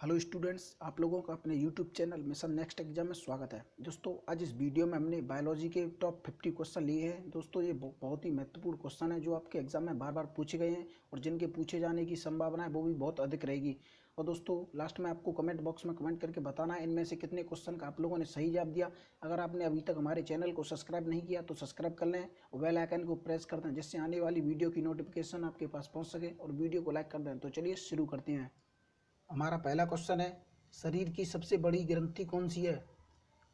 Hello students, आप लोगों का अपने YouTube channel mission next exam में स्वागत है। दोस्तों, आज इस वीडियो में हमने बायोलॉजी के टॉप 50 क्वेश्चन लिए हैं। दोस्तों, ये बहुत ही महत्वपूर्ण क्वेश्चन है जो आपके एग्जाम में बार बार पूछे गए हैं और जिनके पूछे जाने की संभावना है वो भी बहुत अधिक रहेगी। और दोस्तों, लास्ट में आपको कमेंट बॉक्स में कमेंट करके बताना है इनमें से कितने क्वेश्चन का आप लोगों ने सही जवाब दिया। अगर आपने अभी तक हमारे चैनल को सब्सक्राइब नहीं किया तो सब्सक्राइब कर लें और बेल आइकन को प्रेस कर दें, जिससे आने वाली वीडियो की नोटिफिकेशन आपके पास पहुँच सके, और वीडियो को लाइक कर दें। तो चलिए शुरू करते हैं। हमारा पहला क्वेश्चन है, शरीर की सबसे बड़ी ग्रंथि कौन सी है?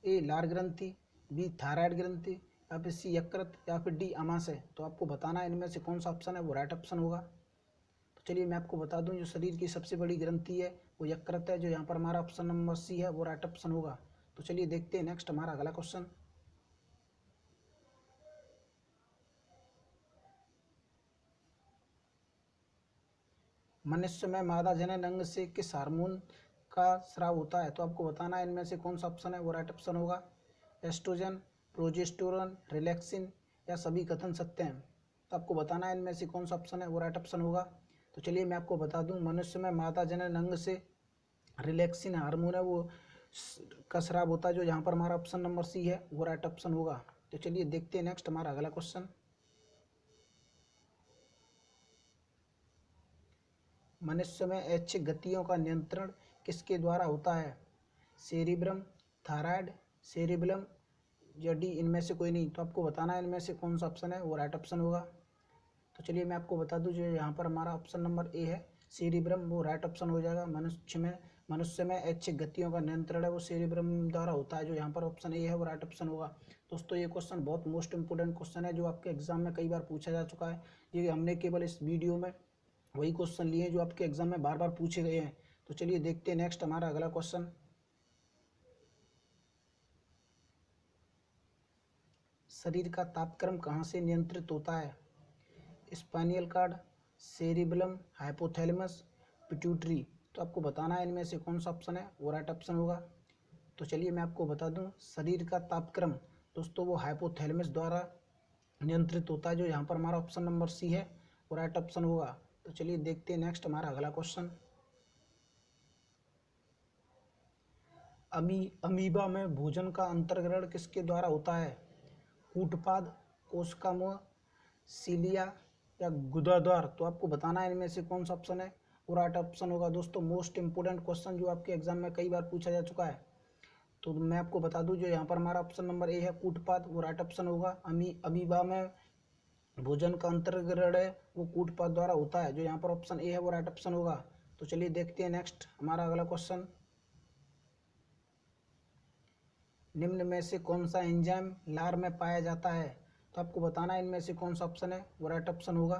ए लार ग्रंथि, बी थायराइड ग्रंथि, या फिर सी यकृत, या फिर डी आमाशय। तो आपको बताना है इनमें से कौन सा ऑप्शन है वो राइट ऑप्शन होगा। तो चलिए मैं आपको बता दूं, जो शरीर की सबसे बड़ी ग्रंथि है वो यकृत है, जो यहाँ पर हमारा ऑप्शन नंबर सी है वो राइट ऑप्शन होगा। तो चलिए देखते हैं नेक्स्ट हमारा अगला क्वेश्चन। मनुष्य में मादा जनन अंग से किस हार्मोन का स्राव होता है? तो आपको बताना है इनमें से कौन सा ऑप्शन है वो राइट ऑप्शन होगा। एस्ट्रोजन, प्रोजेस्टेरोन, रिलैक्सिन, या सभी कथन सत्य हैं। तो आपको बताना है इनमें से कौन सा ऑप्शन है वो राइट ऑप्शन होगा। तो चलिए मैं आपको बता दूं, मनुष्य में मादा जनन अंग से रिलैक्सिन हार्मोन है वो का स्राव होता है, जो यहाँ पर हमारा ऑप्शन नंबर सी है वो राइट ऑप्शन होगा। तो चलिए देखते हैं नेक्स्ट हमारा अगला क्वेश्चन। मनुष्य में ऐच्छिक गतियों का नियंत्रण किसके द्वारा होता है? सेरिब्रम, थायराइड, सेरिबलम, या डी इनमें से कोई नहीं। तो आपको बताना है इनमें से कौन सा ऑप्शन है वो राइट ऑप्शन होगा। तो चलिए मैं आपको बता दूं, जो यहाँ पर हमारा ऑप्शन नंबर ए है सेरिब्रम, वो राइट ऑप्शन हो जाएगा। मनुष्य में ऐच्छिक गतियों का नियंत्रण है वो सेरिब्रम द्वारा होता है, जो यहाँ पर ऑप्शन ए है वो राइट ऑप्शन होगा। दोस्तों, ये क्वेश्चन बहुत मोस्ट इंपोर्टेंट क्वेश्चन है जो आपके एग्जाम में कई बार पूछा जा चुका है। ये हमने केवल इस वीडियो में वही क्वेश्चन लिए जो आपके एग्जाम में बार बार पूछे गए हैं। तो चलिए देखते हैं नेक्स्ट हमारा अगला क्वेश्चन। शरीर का तापक्रम कहाँ से नियंत्रित होता है? Spinal cord, cerebellum, hypothalamus, pituitary. तो आपको बताना है इनमें से कौन सा ऑप्शन है वो राइट ऑप्शन होगा। तो चलिए मैं आपको बता दूं, शरीर का तापक्रम दोस्तों वो हाइपोथैलेमस द्वारा नियंत्रित होता है, जो यहाँ पर हमारा ऑप्शन नंबर सी है वो राइट ऑप्शन होगा। तो चलिए देखते हैं नेक्स्ट हमारा अगला क्वेश्चन। अमीबा में भोजन का अंतर्ग्रहण किसके द्वारा होता है? कूटपाद, कोशिकामूह, सीलिया, या गुदाद्वार। तो आपको बताना है इनमें से कौन सा ऑप्शन है वो राइट ऑप्शन होगा। दोस्तों, मोस्ट इंपोर्टेंट क्वेश्चन जो आपके एग्जाम में कई बार पूछा जा चुका है। तो मैं आपको बता दूं, जो यहाँ पर हमारा ऑप्शन नंबर ए है कूटपाद, वो राइट ऑप्शन होगा। अमीबा में भोजन का अंतर्ग्रहण है वो कूटपाद द्वारा होता है, जो यहाँ पर ऑप्शन ए है वो राइट ऑप्शन होगा। तो चलिए देखते हैं नेक्स्ट हमारा अगला क्वेश्चन। निम्न में से कौन सा एंजाइम लार में पाया जाता है? तो आपको बताना है इनमें से कौन सा ऑप्शन है वो राइट ऑप्शन होगा।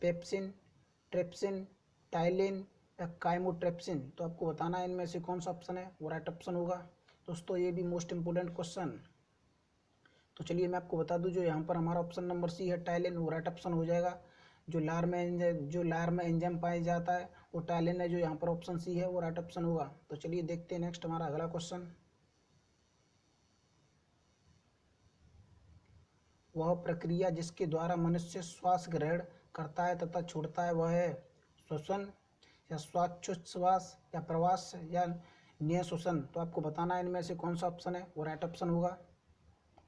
पेप्सिन, ट्रिप्सिन, टाइलिन, या काइमोट्रिप्सिन। तो आपको बताना है इनमें से कौन सा ऑप्शन है वो राइट ऑप्शन होगा। दोस्तों, ये भी मोस्ट इंपोर्टेंट क्वेश्चन। तो चलिए मैं आपको बता दूं, जो यहाँ पर हमारा ऑप्शन नंबर सी है टाइलिन, वो राइट ऑप्शन हो जाएगा। जो लार में एंजाइम पाया जाता है वो टाइलिन है, जो यहाँ पर ऑप्शन सी है वो राइट ऑप्शन होगा। तो चलिए देखते हैं नेक्स्ट हमारा अगला क्वेश्चन। वह प्रक्रिया जिसके द्वारा मनुष्य श्वास ग्रहण करता है तथा छोड़ता है वह है श्वसन, या श्वासोच्छ्वास, या प्रवास, या निःश्वसन। तो आपको बताना है इनमें से कौन सा ऑप्शन है वो राइट ऑप्शन होगा।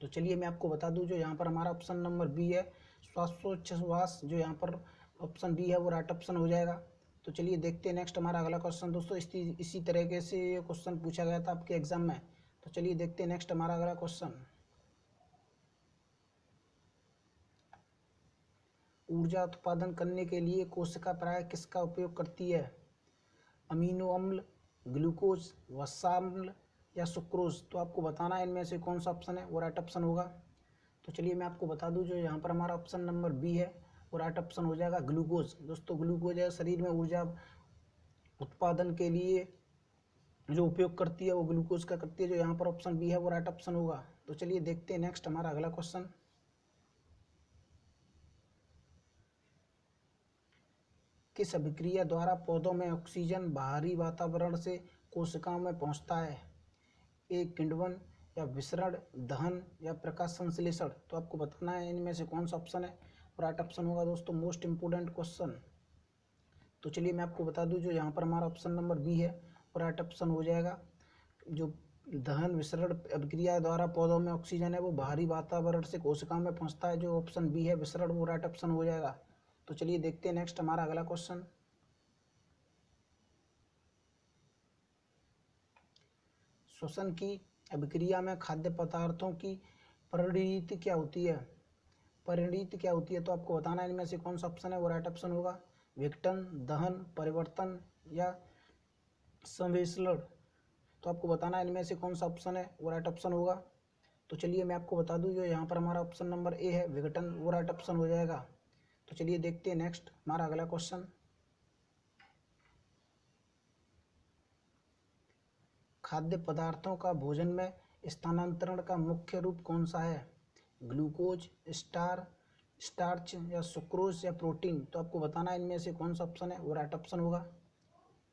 तो चलिए मैं आपको बता दूं, जो यहाँ पर हमारा ऑप्शन नंबर बी है श्वासोच्छ्वास, जो यहाँ पर ऑप्शन बी है वो राइट ऑप्शन हो जाएगा। तो चलिए देखते हैं नेक्स्ट हमारा अगला क्वेश्चन। दोस्तों, इसी तरीके से ये क्वेश्चन पूछा गया था आपके एग्जाम में। तो चलिए देखते हैं नेक्स्ट हमारा अगला क्वेश्चन। ऊर्जा उत्पादन करने के लिए कोशिका प्राय किसका उपयोग करती है? अमीनो अम्ल, ग्लूकोज, वसाम्ल, या सुक्रोज। तो आपको बताना है इनमें से कौन सा ऑप्शन है वो राइट ऑप्शन होगा। तो चलिए मैं आपको बता दूं, जो यहाँ पर हमारा ऑप्शन नंबर बी है वो राइट ऑप्शन हो जाएगा, ग्लूकोज। दोस्तों, ग्लूकोज है शरीर में ऊर्जा उत्पादन के लिए जो उपयोग करती है वो ग्लूकोज का करती है, जो यहाँ पर ऑप्शन बी है वो राइट ऑप्शन होगा। तो चलिए देखते हैं नेक्स्ट हमारा अगला क्वेश्चन। किस अभिक्रिया द्वारा पौधों में ऑक्सीजन बाहरी वातावरण से कोशिकाओं में पहुंचता है? ए किण्वन, या विसरण, दहन, या प्रकाश संश्लेषण। तो आपको बताना है इनमें से कौन सा ऑप्शन है राइट ऑप्शन होगा। दोस्तों, मोस्ट इंपोर्टेंट क्वेश्चन। तो चलिए मैं आपको बता दूं, जो यहाँ पर हमारा ऑप्शन नंबर बी है वो राइट ऑप्शन हो जाएगा। जो दहन विसरण अभिक्रिया द्वारा पौधों में ऑक्सीजन है वो बाहरी वातावरण से कोशिका में पहुंचता है, जो ऑप्शन बी है विसरण, वो राइट ऑप्शन हो जाएगा। तो चलिए देखते हैं नेक्स्ट हमारा अगला क्वेश्चन। श्वसन की अभिक्रिया में खाद्य पदार्थों की परिणति क्या होती है? परिणति क्या होती है? तो आपको बताना है इनमें से कौन सा ऑप्शन है वो राइट ऑप्शन होगा। विघटन, दहन, परिवर्तन या संवेषण। तो आपको बताना है इनमें से कौन सा ऑप्शन है वो राइट ऑप्शन होगा। तो चलिए मैं आपको बता दूं, जो यहाँ पर हमारा ऑप्शन नंबर ए है विघटन, वो राइट ऑप्शन हो जाएगा। तो चलिए देखते हैं नेक्स्ट हमारा अगला क्वेश्चन। खाद्य पदार्थों का भोजन में स्थानांतरण का मुख्य रूप कौन सा है? ग्लूकोज, स्टार्च या सुक्रोज या प्रोटीन। तो आपको बताना है इनमें से कौन सा ऑप्शन है वो राइट ऑप्शन होगा।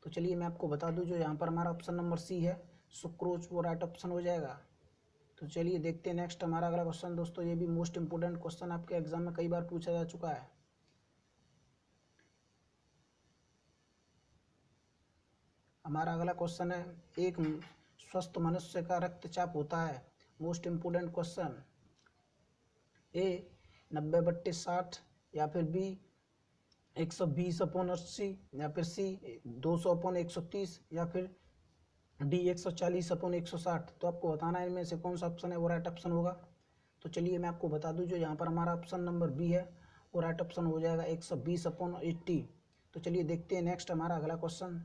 तो चलिए मैं आपको बता दूं, जो यहाँ पर हमारा ऑप्शन नंबर सी है सुक्रोज, वो राइट ऑप्शन हो जाएगा। तो चलिए देखते हैं नेक्स्ट हमारा अगला क्वेश्चन। दोस्तों ये भी मोस्ट इंपोर्टेंट क्वेश्चन आपके एग्जाम में कई बार पूछा जा चुका है। हमारा अगला क्वेश्चन है, एक स्वस्थ मनुष्य का रक्तचाप होता है। Most important question. ए 90/60 या फिर बी 120/80 या फिर सी 200/130 या फिर डी 140/160। तो आपको बताना है इनमें से कौन सा ऑप्शन है वो राइट ऑप्शन होगा। तो चलिए मैं आपको बता दूं, जो यहाँ पर हमारा ऑप्शन नंबर बी है वो राइट ऑप्शन हो जाएगा 120/80। तो चलिए देखते हैं नेक्स्ट हमारा अगला क्वेश्चन।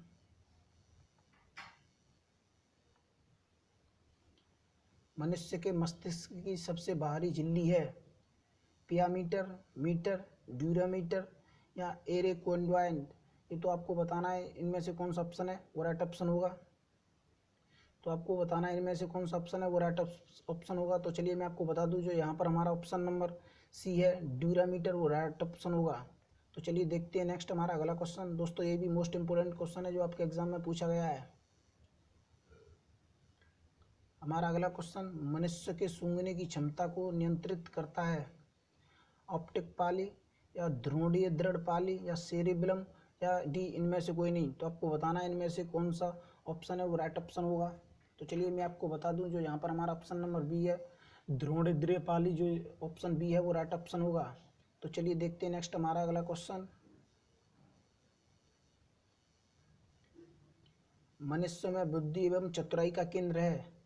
मनुष्य के मस्तिष्क की सबसे बाहरी झिल्ली है पियामीटर, मीटर, ड्यूरामीटर या एरेकोंड्वाइन। ये तो आपको बताना है इनमें से कौन सा ऑप्शन है वो राइट ऑप्शन होगा। तो आपको बताना है इनमें से कौन सा ऑप्शन है वो राइट ऑप्शन होगा। तो चलिए मैं आपको बता दूं, जो यहाँ पर हमारा ऑप्शन नंबर सी है ड्यूरामीटर, वो राइट ऑप्शन होगा। तो चलिए देखते हैं नेक्स्ट हमारा अगला क्वेश्चन। दोस्तों ये भी मोस्ट इंपोर्टेंट क्वेश्चन है जो आपके एग्जाम में पूछा गया है। हमारा अगला क्वेश्चन, मनुष्य के सूंघने की क्षमता को नियंत्रित करता है ऑप्टिक पाली या ध्रुवीय दृढ़ पाली या सेरिबेलम या डी इनमें से कोई नहीं। तो आपको बताना है इनमें से कौन सा ऑप्शन है वो राइट ऑप्शन होगा। तो चलिए मैं आपको बता दूं, जो यहाँ पर हमारा ऑप्शन नंबर बी है ध्रुवीय पाली, जो ऑप्शन बी है वो राइट ऑप्शन होगा। तो चलिए देखते हैं नेक्स्ट हमारा अगला क्वेश्चन। मनुष्य में बुद्धि एवं चतुराई का केंद्र है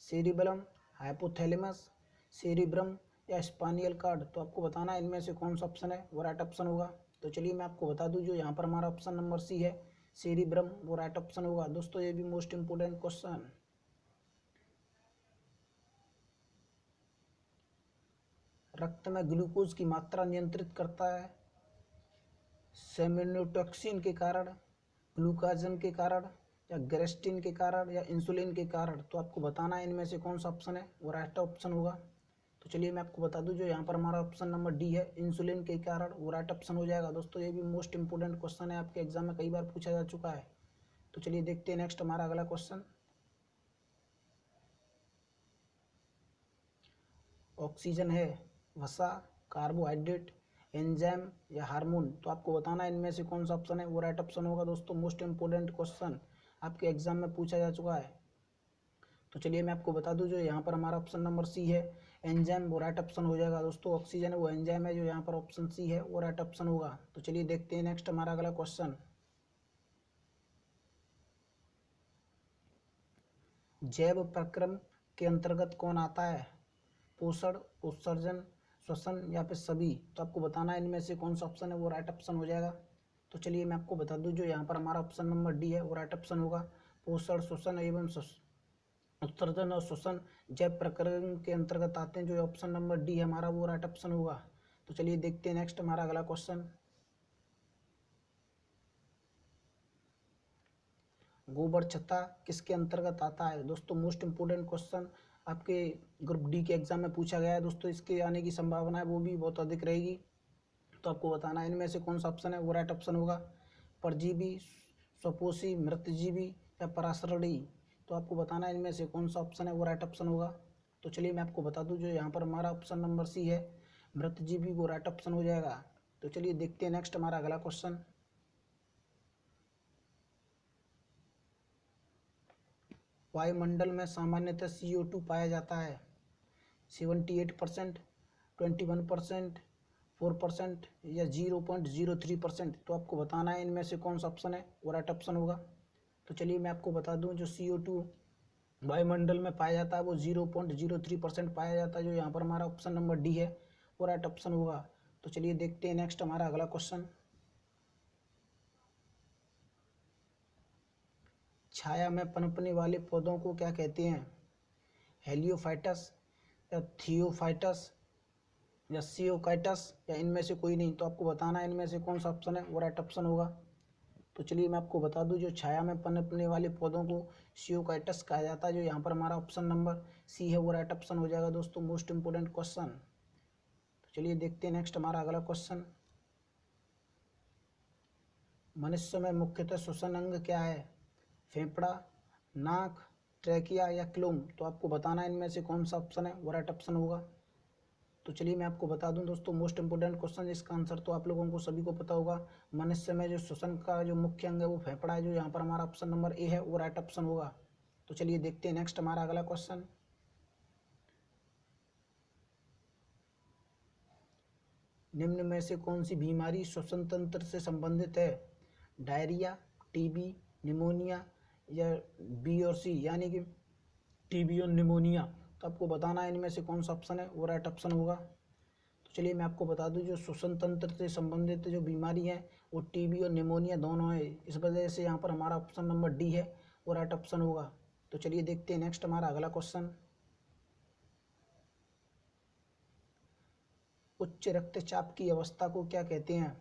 सेरिबेलम, हाइपोथैलेमस, सेरिब्रम या स्पाइनल कॉर्ड। तो आपको बताना है इनमें से कौन सा ऑप्शन है वो राइट ऑप्शन होगा। तो चलिए मैं आपको बता दूं, जो यहाँ पर हमारा ऑप्शन नंबर सी है सेरिब्रम, वो राइट ऑप्शन होगा। दोस्तों ये भी मोस्ट इंपोर्टेंट क्वेश्चन। रक्त में ग्लूकोज की मात्रा नियंत्रित करता है सेमिनोटॉक्सिन के कारण, ग्लूकाजन के कारण या ग्रेस्टिन के कारण या इंसुलिन के कारण। तो आपको बताना है इनमें से कौन सा ऑप्शन है वो राइट ऑप्शन होगा। तो चलिए मैं आपको बता दूं, जो यहाँ पर हमारा ऑप्शन नंबर डी है इंसुलिन के कारण, वो राइट ऑप्शन हो जाएगा। दोस्तों ये भी मोस्ट इंपोर्टेंट क्वेश्चन है, आपके एग्जाम में कई बार पूछा जा चुका है। तो चलिए देखते हैं नेक्स्ट हमारा अगला क्वेश्चन। ऑक्सीजन है वसा, कार्बोहाइड्रेट, एंजाइम या हार्मोन। तो आपको बताना है इनमें से कौन सा ऑप्शन है वो राइट ऑप्शन होगा। दोस्तों मोस्ट इंपोर्टेंट क्वेश्चन आपके एग्जाम में पूछा जा चुका है। तो चलिए मैं आपको बता दूं, जो यहाँ पर हमारा ऑप्शन नंबर सी है एंजाइम, वो राइट ऑप्शन हो जाएगा। दोस्तों ऑक्सीजन है वो एंजाइम है, जो यहाँ पर ऑप्शन सी है वो राइट ऑप्शन होगा। तो चलिए देखते हैं नेक्स्ट हमारा अगला क्वेश्चन। जैव प्रक्रम के अंतर्गत कौन आता है? पोषण, उत्सर्जन, श्वसन या फिर सभी। तो आपको बताना है इनमें से कौन सा ऑप्शन है वो राइट ऑप्शन हो जाएगा। तो चलिए मैं आपको बता दूं, जो यहाँ पर हमारा ऑप्शन नंबर डी है वो राइट ऑप्शन होगा। पोषण, श्वसन एवं उत्सर्जन और श्वसन जैव प्रक्रम के अंतर्गत आते हैं, जो ऑप्शन नंबर डी है हमारा वो राइट ऑप्शन होगा। तो चलिए देखते हैं नेक्स्ट हमारा अगला क्वेश्चन। गोबर छत्ता किसके अंतर्गत आता है? दोस्तों मोस्ट इंपोर्टेंट क्वेश्चन आपके ग्रुप डी के एग्जाम में पूछा गया है। दोस्तों इसके आने की संभावना है वो भी बहुत अधिक रहेगी। तो आपको बताना है इनमें से कौन सा ऑप्शन है वो राइट ऑप्शन होगा। परजीवी, स्वपोषी, मृतजीवी या पराशरणी। तो आपको बताना है इनमें से कौन सा ऑप्शन है वो राइट ऑप्शन होगा। तो चलिए मैं आपको बता दूं, जो यहाँ पर हमारा ऑप्शन नंबर सी है मृतजीवी, वो राइट ऑप्शन हो जाएगा। तो चलिए देखते हैं नेक्स्ट हमारा अगला क्वेश्चन। वायुमंडल में सामान्यतः CO2 पाया जाता है? 78%, 21%, 4% या 0.03%। तो आपको बताना है इनमें से कौन सा ऑप्शन है वो राइट ऑप्शन होगा। तो चलिए मैं आपको बता दूं, जो CO2 वायुमंडल में पाया जाता है वो 0.03% पाया जाता है, जो यहाँ पर हमारा ऑप्शन नंबर डी है वो राइट ऑप्शन होगा। तो चलिए देखते हैं नेक्स्ट हमारा अगला क्वेश्चन। छाया में पनपने वाले पौधों को क्या कहते हैं? हेलियोफाइटस या थियोफाइटस या सियोकाइटस या इनमें से कोई नहीं। तो आपको बताना है इनमें से कौन सा ऑप्शन है वो राइट ऑप्शन होगा। तो चलिए मैं आपको बता दूं, जो छाया में पनपने वाले पौधों को सियोकाइटस कहा जाता है, जो यहाँ पर हमारा ऑप्शन नंबर सी है वो राइट ऑप्शन हो जाएगा दोस्तों। Most important question. तो चलिए देखते हैं नेक्स्ट हमारा अगला क्वेश्चन। मनुष्य में मुख्यतः श्वसन अंग क्या है? फेफड़ा, नाक, ट्रैकिया या क्लोम। तो आपको बताना है इनमें से कौन सा ऑप्शन है वो राइट ऑप्शन होगा। तो चलिए मैं आपको बता दूं दोस्तों, मोस्ट इंपोर्टेंट क्वेश्चन, इसका आंसर तो आप लोगों को सभी को पता होगा। मनुष्य में जो श्वसन का जो मुख्य अंग है वो फेफड़ा है, जो यहाँ पर हमारा ऑप्शन नंबर ए है वो राइट ऑप्शन होगा। तो चलिए देखते हैं नेक्स्ट हमारा अगला क्वेश्चन। निम्न में से कौन सी बीमारी श्वसन तंत्र से संबंधित है? डायरिया, टीबी, निमोनिया या बी और सी, यानी कि टीबी और निमोनिया। तो आपको बताना है इनमें से कौन सा ऑप्शन है वो राइट ऑप्शन होगा। तो चलिए मैं आपको बता दूं, जो श्वसन तंत्र से संबंधित जो बीमारी है वो टीबी और निमोनिया दोनों है। इस वजह से यहाँ पर हमारा ऑप्शन नंबर डी है वो राइट ऑप्शन होगा। तो चलिए देखते हैं नेक्स्ट हमारा अगला क्वेश्चन। उच्च रक्तचाप की अवस्था को क्या कहते हैं?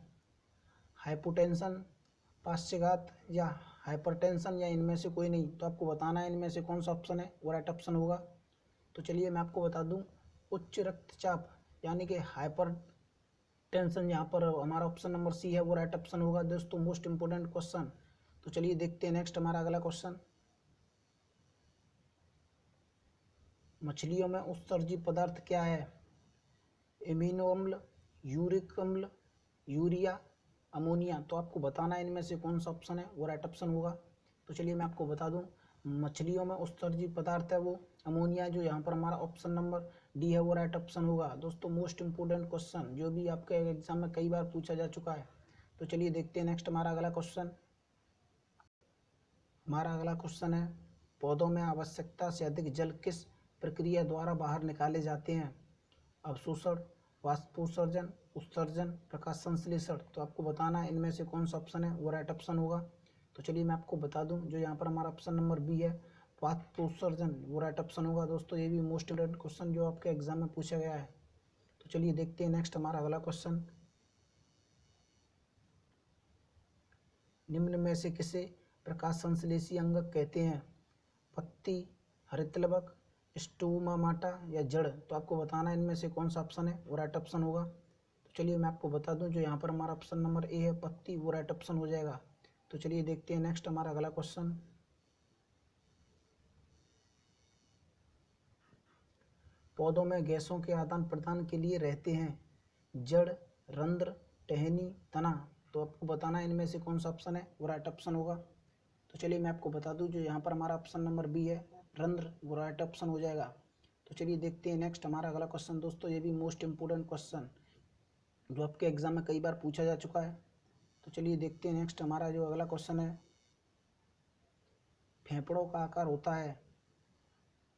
हाइपोटेंशन, पक्षाघात या हाइपरटेंशन या इनमें से कोई नहीं। तो आपको बताना है इनमें से कौन सा ऑप्शन है वो राइट ऑप्शन होगा। तो चलिए मैं आपको बता दूं, उच्च रक्तचाप यानी कि हाइपर टेंशन, यहाँ पर हमारा ऑप्शन नंबर सी है वो राइट ऑप्शन होगा दोस्तों। Most important question. तो चलिए देखते हैं नेक्स्ट हमारा अगला क्वेश्चन। मछलियों में उत्सर्जी पदार्थ क्या है? एमिनो अम्ल, यूरिक अम्ल, यूरिया, अमोनिया। तो आपको बताना है इनमें से कौन सा ऑप्शन है वो राइट ऑप्शन होगा। तो चलिए मैं आपको बता दूं, मछलियों में उत्सर्जी पदार्थ है वो अमोनिया, जो यहाँ पर हमारा ऑप्शन नंबर डी है वो राइट ऑप्शन होगा दोस्तों। मोस्ट इंपोर्टेंट क्वेश्चन, जो भी आपके एग्जाम में कई बार पूछा जा चुका है। तो चलिए देखते हैं नेक्स्ट हमारा अगला क्वेश्चन। हमारा अगला क्वेश्चन है, पौधों में आवश्यकता से अधिक जल किस प्रक्रिया द्वारा बाहर निकाले जाते हैं? अवशोषण, वाष्पोत्सर्जन, उत्सर्जन, प्रकाश संश्लेषण। तो आपको बताना है इनमें से कौन सा ऑप्शन है वो राइट ऑप्शन होगा। तो चलिए मैं आपको बता दूं, जो यहाँ पर हमारा ऑप्शन नंबर बी है वाष्पोत्सर्जन वो राइट ऑप्शन होगा दोस्तों। ये भी मोस्ट इंपोर्टेंट क्वेश्चन जो आपके एग्जाम में पूछा गया है। तो चलिए देखते हैं नेक्स्ट हमारा अगला क्वेश्चन। निम्न में से किसे प्रकाश संश्लेषी अंगक कहते हैं? पत्ती, हरितलवक, स्टोमाटा या जड़। तो आपको बताना है इनमें से कौन सा ऑप्शन है वो राइट ऑप्शन होगा। तो चलिए मैं आपको बता दूं, जो यहाँ पर हमारा ऑप्शन नंबर ए है पत्ती वो राइट ऑप्शन हो जाएगा। तो चलिए देखते हैं नेक्स्ट हमारा अगला क्वेश्चन। पौधों में गैसों के आदान प्रदान के लिए रहते हैं जड़, रंध्र, टहनी, तना। तो आपको बताना है इनमें से कौन सा ऑप्शन है वो राइट ऑप्शन होगा। तो चलिए मैं आपको बता दूं, जो यहाँ पर हमारा ऑप्शन नंबर बी है रंध्र वो राइट ऑप्शन हो जाएगा। तो चलिए देखते हैं नेक्स्ट हमारा अगला क्वेश्चन दोस्तों। ये भी मोस्ट इंपोर्टेंट क्वेश्चन जो आपके एग्जाम में कई बार पूछा जा चुका है। तो चलिए देखते हैं नेक्स्ट हमारा जो अगला क्वेश्चन है, फेफड़ों का आकार होता है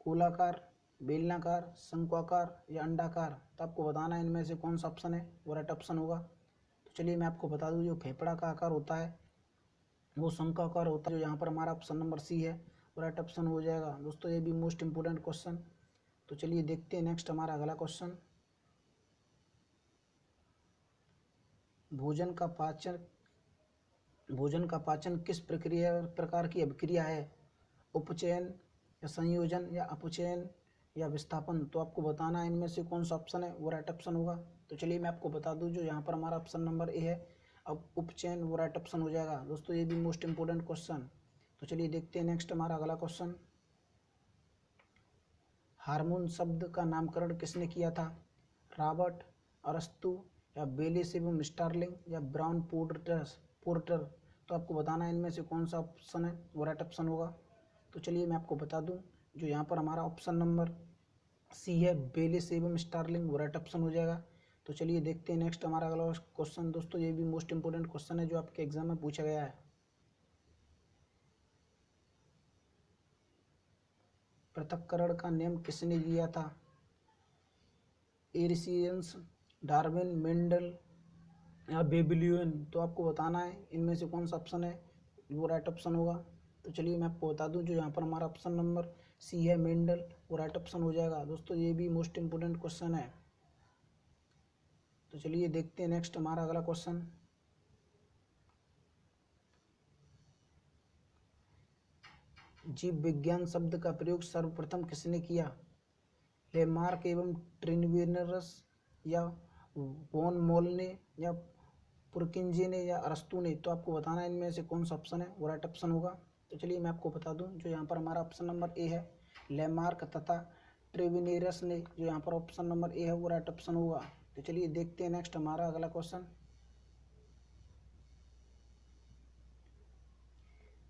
गोलाकार, बेलनाकार, शंक्वाकार या अंडाकार। तो आपको बताना है इनमें से कौन सा ऑप्शन है वो राइट ऑप्शन होगा। तो चलिए मैं आपको बता दूं, जो फेफड़ा का आकार होता है वो शंक्वाकार होता है, जो यहाँ पर हमारा ऑप्शन नंबर सी है वो राइट ऑप्शन हो जाएगा दोस्तों। ये भी मोस्ट इंपोर्टेंट क्वेश्चन। तो चलिए देखते हैं नेक्स्ट हमारा अगला क्वेश्चन। भोजन का पाचन भोजन का पाचन किस प्रकार की अभिक्रिया है? उपचयन या संयोजन या अपचयन या विस्थापन। तो आपको बताना है इनमें से कौन सा ऑप्शन है वो राइट ऑप्शन होगा। तो चलिए मैं आपको बता दूं, जो यहाँ पर हमारा ऑप्शन नंबर ए है अब उपचयन वो राइट ऑप्शन हो जाएगा दोस्तों। ये भी मोस्ट इंपोर्टेंट क्वेश्चन। तो चलिए देखते हैं नेक्स्ट हमारा अगला क्वेश्चन। हार्मोन शब्द का नामकरण किसने किया था? रॉबर्ट, अरस्तु या बेलिस एवं स्टार्लिंग या ब्राउन पोर्टर। तो आपको बताना है इनमें से कौन सा ऑप्शन है वो राइट ऑप्शन होगा। तो चलिए मैं आपको बता दूं, जो यहाँ पर हमारा ऑप्शन नंबर सी है, बेलिस एवं स्टार्लिंग, वो राइट ऑप्शन हो जाएगा। तो चलिए देखते हैं नेक्स्ट हमारा अगला क्वेश्चन। दोस्तों ये भी मोस्ट इंपोर्टेंट क्वेश्चन है जो आपके एग्जाम में पूछा गया है। पृथक्करण का नियम किसने दिया था? एरिस्टियस, डार्विन, मेंडल या बेबिलियन? तो आपको बताना है इनमें से कौन सा ऑप्शन है वो राइट ऑप्शन होगा। तो चलिए मैं आपको बता दूं, जो यहाँ पर हमारा ऑप्शन नंबर सी है, मेंडल, वो राइट ऑप्शन हो जाएगा। दोस्तों ये भी मोस्ट इंपोर्टेंट क्वेश्चन है। तो चलिए देखते हैं नेक्स्ट हमारा अगला क्वेश्चन। जीव विज्ञान शब्द का प्रयोग सर्वप्रथम किसने किया? लेमार्क एवं ट्रिनविनरस, या वॉन मोल ने, या पुरकिंजे ने, या अरस्तु ने? तो आपको बताना है इनमें से कौन सा ऑप्शन है वो राइट ऑप्शन होगा। तो चलिए मैं आपको बता दूं, जो यहाँ पर हमारा ऑप्शन नंबर ए है, लेमार्क तथा ट्रिविनेरस ने, जो यहाँ पर ऑप्शन नंबर ए है वो राइट ऑप्शन होगा। तो चलिए देखते हैं नेक्स्ट हमारा अगला क्वेश्चन।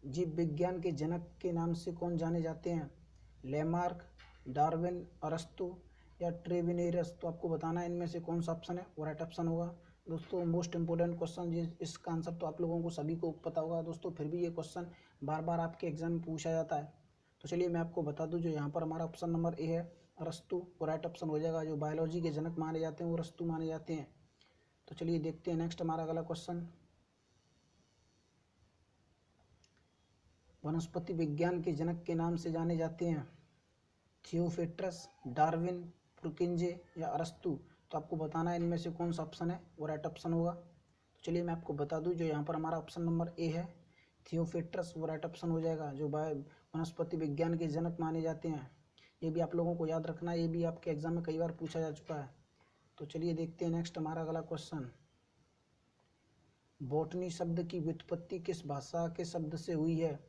जीव विज्ञान के जनक के नाम से कौन जाने जाते हैं? लेमार्क, डार्विन, अरस्तु या ट्रेविनेरस? तो आपको बताना है इनमें से कौन सा ऑप्शन है वो राइट ऑप्शन होगा। दोस्तों मोस्ट इंपोर्टेंट क्वेश्चन, इसका आंसर तो आप लोगों को सभी को पता होगा दोस्तों, फिर भी ये क्वेश्चन बार बार आपके एग्जाम में पूछा जाता है। तो चलिए मैं आपको बता दूं, जो यहाँ पर हमारा ऑप्शन नंबर ए है, अरस्तु, वो राइट ऑप्शन हो जाएगा। जो बायोलॉजी के जनक माने जाते हैं वो अरस्तु माने जाते हैं। तो चलिए देखते हैं नेक्स्ट हमारा अगला क्वेश्चन। वनस्पति विज्ञान के जनक के नाम से जाने जाते हैं थियोफ्रेटस, डार्विन, पुरकिंजे या अरस्तु? तो आपको बताना है इनमें से कौन सा ऑप्शन है वो राइट ऑप्शन होगा। तो चलिए मैं आपको बता दूं, जो यहाँ पर हमारा ऑप्शन नंबर ए है, थियोफ्रेटस, वो राइट ऑप्शन हो जाएगा। जो वनस्पति विज्ञान के जनक माने जाते हैं। ये भी आप लोगों को याद रखना है, ये भी आपके एग्जाम में कई बार पूछा जा चुका है। तो चलिए देखते हैं नेक्स्ट हमारा अगला क्वेश्चन। बॉटनी शब्द की व्युत्पत्ति किस भाषा के शब्द से हुई है?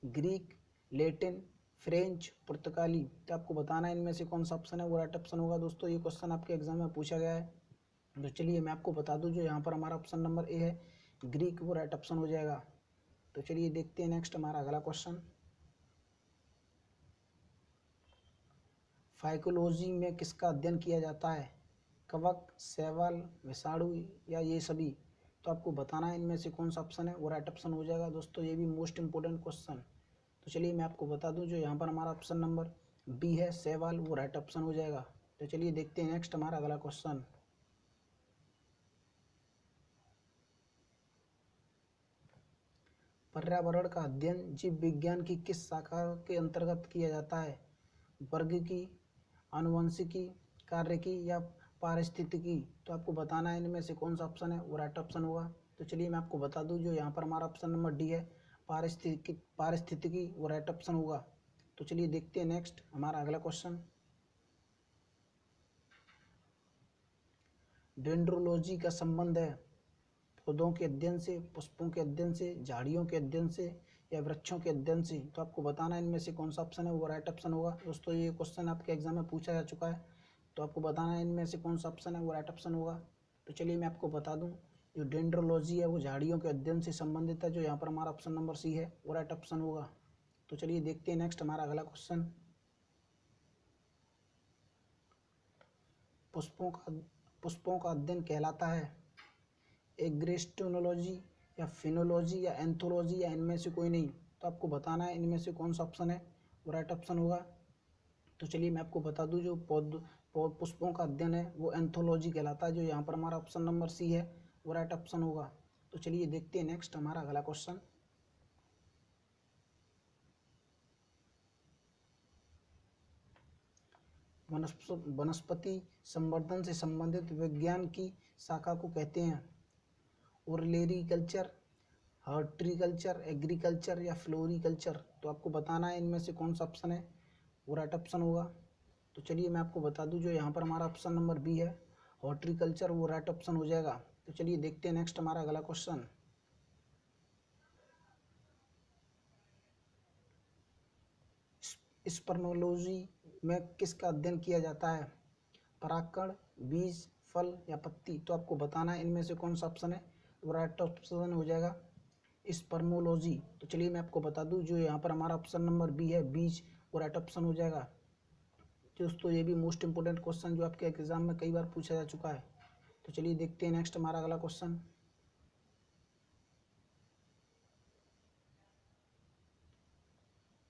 ग्रीक, लैटिन, फ्रेंच, पुर्तगाली? तो आपको बताना है इनमें से कौन सा ऑप्शन है वो राइट ऑप्शन होगा। दोस्तों ये क्वेश्चन आपके एग्जाम में पूछा गया है। तो चलिए मैं आपको बता दूं, जो यहाँ पर हमारा ऑप्शन नंबर ए है, ग्रीक, वो राइट ऑप्शन हो जाएगा। तो चलिए देखते हैं नेक्स्ट हमारा अगला क्वेश्चन। फाइकोलॉजी में किसका अध्ययन किया जाता है? कवक, शैवाल, विषाणु या ये सभी? तो आपको बताना है इनमें से कौन सा ऑप्शन है वो राइट ऑप्शन हो जाएगा। दोस्तों ये भी मोस्ट इंपोर्टेंट क्वेश्चन। तो चलिए मैं आपको बता दूं, जो यहाँ पर हमारा ऑप्शन नंबर बी है, शैवाल, वो राइट ऑप्शन हो जाएगा। तो चलिए देखते हैं नेक्स्ट हमारा अगला क्वेश्चन। पर्यावरण का अध्ययन जीव विज्ञान की किस शाखा के अंतर्गत किया जाता है? वर्ग की, आनुवंशिकी, कार्य की या पारिस्थितिकी? तो आपको बताना है इनमें से कौन सा ऑप्शन है वो राइट ऑप्शन होगा। तो चलिए मैं आपको बता दूं, जो यहाँ पर हमारा ऑप्शन नंबर डी है, पारिस्थितिकी, वो राइट ऑप्शन होगा। तो चलिए देखते हैं नेक्स्ट हमारा अगला क्वेश्चन। डेंड्रोलॉजी का संबंध है पौधों के अध्ययन से, पुष्पों के अध्ययन से, झाड़ियों के अध्ययन से या वृक्षों के अध्ययन से? तो आपको बताना है इनमें से कौन सा ऑप्शन है वो राइट ऑप्शन होगा। दोस्तों ये क्वेश्चन आपके एग्जाम में पूछा जा चुका है। तो आपको बताना है इनमें से कौन सा ऑप्शन है वो राइट ऑप्शन होगा। तो चलिए मैं आपको बता दूं, जो डेंड्रोलॉजी है वो झाड़ियों के अध्ययन से संबंधित है। जो यहाँ पर हमारा ऑप्शन नंबर सी है वो राइट ऑप्शन होगा। तो चलिए देखते हैं नेक्स्ट हमारा अगला क्वेश्चन। पुष्पों का अध्ययन कहलाता है एग्रेस्टोनोलॉजी या फिनोलॉजी या एंथोलॉजी या इनमें से कोई नहीं? तो आपको बताना है इनमें से कौन सा ऑप्शन है वो राइट ऑप्शन होगा। तो चलिए मैं आपको बता दूं, जो पुष्पों का अध्ययन है वो एंथोलॉजी कहलाता है। जो यहाँ पर हमारा ऑप्शन नंबर सी है वो राइट ऑप्शन होगा। तो चलिए देखते हैं नेक्स्ट हमारा अगला क्वेश्चन। वनस्पति संवर्धन से संबंधित विज्ञान की शाखा को कहते हैं ओरलेरिकल्चर, हॉर्टिकल्चर, एग्रीकल्चर या फ्लोरिकल्चर? तो आपको बताना है इनमें से कौन सा ऑप्शन है वो राइट ऑप्शन होगा। तो चलिए मैं आपको बता दूं, जो यहाँ पर हमारा ऑप्शन नंबर बी है, हॉर्टिकल्चर, वो राइट ऑप्शन हो जाएगा। तो चलिए देखते हैं नेक्स्ट हमारा अगला क्वेश्चन। स्पर्मोलॉजी में किसका अध्ययन किया जाता है? परागकण, बीज, फल या पत्ती? तो आपको बताना है इनमें से कौन सा ऑप्शन है वो राइट ऑप्शन हो जाएगा। स्पर्मोलॉजी। तो चलिए मैं आपको बता दूं, जो यहाँ पर हमारा ऑप्शन नंबर बी है, बीज, वो राइट ऑप्शन हो जाएगा। दोस्तों ये भी मोस्ट इंपोर्टेंट क्वेश्चन जो आपके एग्जाम में कई बार पूछा जा चुका है। तो चलिए देखते हैं नेक्स्ट हमारा अगला क्वेश्चन।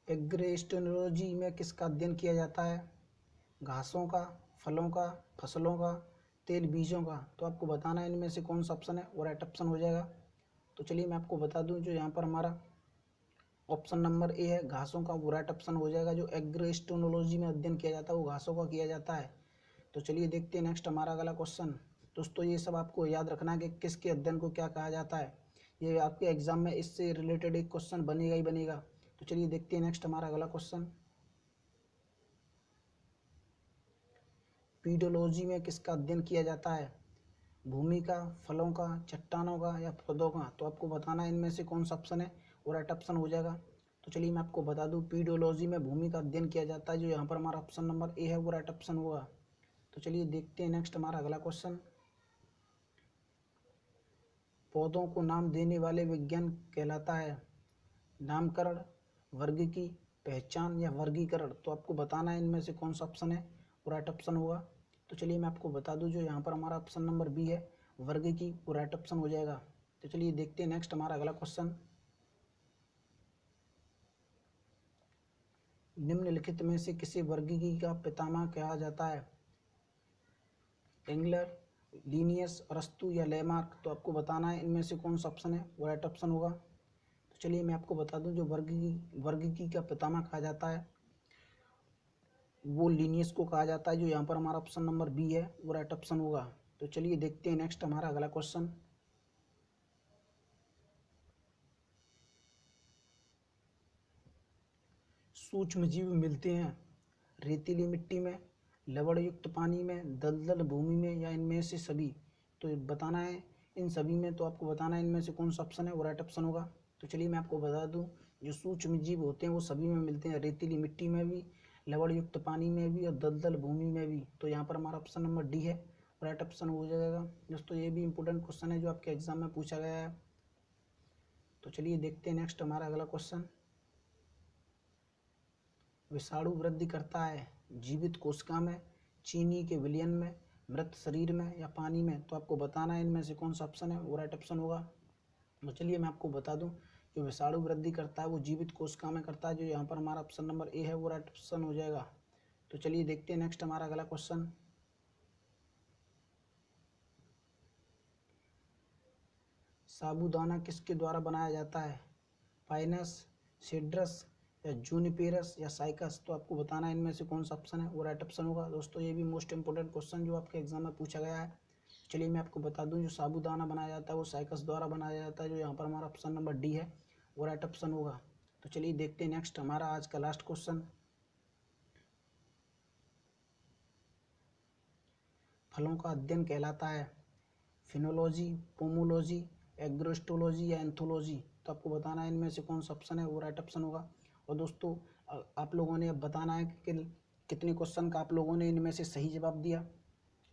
एग्रोस्टोलॉजी में किसका अध्ययन किया जाता है? घासों का, फलों का, फसलों का, तेल बीजों का। तो आपको बताना है इनमें से कौन सा ऑप्शन है, वो राइट ऑप्शन हो जाएगा। तो चलिए मैं आपको बता दूं, जो यहाँ पर हमारा ऑप्शन नंबर ए है, घासों का, वो राइट ऑप्शन हो जाएगा। जो एग्रोस्टोलॉजी में अध्ययन किया जाता है वो घासों का किया जाता है। तो चलिए देखते हैं नेक्स्ट हमारा अगला क्वेश्चन। दोस्तों ये सब आपको याद रखना है कि किसके अध्ययन को क्या कहा जाता है। ये आपके एग्जाम में इससे रिलेटेड एक क्वेश्चन बनेगा ही बनेगा। तो चलिए देखते हैं नेक्स्ट हमारा अगला क्वेश्चन। पीडोलॉजी में किसका अध्ययन किया जाता है? भूमि का, फलों का, चट्टानों का या पौधों का। तो आपको बताना है इनमें से कौन सा ऑप्शन है, वो राइट ऑप्शन हो जाएगा। तो चलिए मैं आपको बता दूं, पीडोलॉजी में भूमि का अध्ययन किया जाता है। जो यहाँ पर हमारा ऑप्शन नंबर ए है वो राइट ऑप्शन होगा। तो चलिए देखते हैं नेक्स्ट हमारा अगला क्वेश्चन। पौधों को नाम देने वाले विज्ञान कहलाता है? नामकरण, वर्गीकी, पहचान या वर्गीकरण। तो आपको बताना है इनमें से कौन सा ऑप्शन है, वो राइट ऑप्शन होगा। तो चलिए मैं आपको बता दूं, जो यहाँ पर हमारा ऑप्शन नंबर बी है, वर्गीकी, वो राइट ऑप्शन हो जाएगा। तो चलिए देखते हैं नेक्स्ट हमारा अगला क्वेश्चन। निम्नलिखित में से किसे वर्गीकी का पितामह कहा जाता है? एंगलर, लीनियस, अरस्तु या लेमार्क। तो आपको बताना है इनमें से कौन सा ऑप्शन है, वो राइट ऑप्शन होगा। तो चलिए मैं आपको बता दूं, जो वर्गीकी का पितामह कहा जाता है वो लीनियस को कहा जाता है। जो यहाँ पर हमारा ऑप्शन नंबर बी है वो राइट ऑप्शन होगा। तो चलिए देखते हैं नेक्स्ट हमारा अगला क्वेश्चन। सूक्ष्म जीव मिलते हैं रेतीली मिट्टी में, लवण युक्त पानी में, दलदल भूमि में या इनमें से सभी। तो बताना है इन सभी में। तो आपको बताना है इनमें से कौन सा ऑप्शन है, वो राइट ऑप्शन होगा। तो चलिए मैं आपको बता दूं, जो सूक्ष्म जीव होते हैं वो सभी में मिलते हैं, रेतीली मिट्टी में भी, लवण युक्त पानी में भी और दलदल भूमि में भी। तो यहाँ पर हमारा ऑप्शन नंबर डी है, राइट ऑप्शन हो जाएगा। दोस्तों ये भी इंपॉर्टेंट क्वेश्चन है जो आपके एग्जाम में पूछा गया है। तो चलिए देखते हैं नेक्स्ट हमारा अगला क्वेश्चन। विषाणु वृद्धि करता है जीवित कोशिका में, चीनी के विलयन में, मृत शरीर में या पानी में। तो आपको बताना है इनमें से कौन सा ऑप्शन है, वो राइट ऑप्शन होगा। तो चलिए मैं आपको बता दूं, जो विषाणु वृद्धि करता है वो जीवित कोशिका में करता है। जो यहाँ पर हमारा ऑप्शन नंबर ए है वो राइट ऑप्शन हो जाएगा। तो चलिए देखते हैं नेक्स्ट हमारा अगला क्वेश्चन। साबूदाना किसके द्वारा बनाया जाता है? पाइनस, सीड्रस या जूनिपेरस या साइकस। तो आपको बताना है इनमें से कौन सा ऑप्शन है, वो राइट ऑप्शन होगा। दोस्तों ये भी मोस्ट इंपोर्टेंट क्वेश्चन जो आपके एग्जाम में पूछा गया है। चलिए मैं आपको बता दूं, जो साबूदाना बनाया जाता है वो साइकस द्वारा बनाया जाता है। जो यहाँ पर हमारा ऑप्शन नंबर डी है वो राइट ऑप्शन होगा। तो चलिए देखते हैं नेक्स्ट हमारा आज का लास्ट क्वेश्चन। फलों का अध्ययन कहलाता है? फिनोलॉजी, पोमोलॉजी, एग्रोस्टोलॉजी या एंथोलॉजी। तो आपको बताना है इनमें से कौन सा ऑप्शन है, वो राइट ऑप्शन होगा। और दोस्तों आप लोगों ने अब बताना है कि कितने क्वेश्चन का आप लोगों ने इनमें से सही जवाब दिया।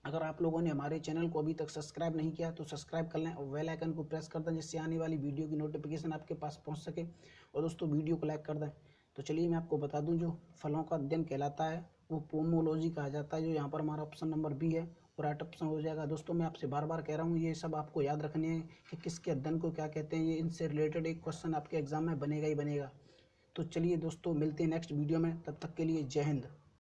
अगर आप लोगों ने हमारे चैनल को अभी तक सब्सक्राइब नहीं किया तो सब्सक्राइब कर लें और बेल आइकन को प्रेस कर दें, जिससे आने वाली वीडियो की नोटिफिकेशन आपके पास पहुंच सके। और दोस्तों वीडियो को लाइक कर दें। तो चलिए मैं आपको बता दूं, जो फलों का अध्ययन कहलाता है वो पोमोलॉजी कहा जाता है। जो यहाँ पर हमारा ऑप्शन नंबर बी है वो राइट ऑप्शन हो जाएगा। दोस्तों मैं आपसे बार बार कह रहा हूँ, ये सब आपको याद रखने हैं कि किसके अध्ययन को क्या कहते हैं। ये इनसे रिलेटेड एक क्वेश्चन आपके एग्जाम में बनेगा ही बनेगा। तो चलिए दोस्तों मिलते हैं नेक्स्ट वीडियो में, तब तक के लिए जय हिंद।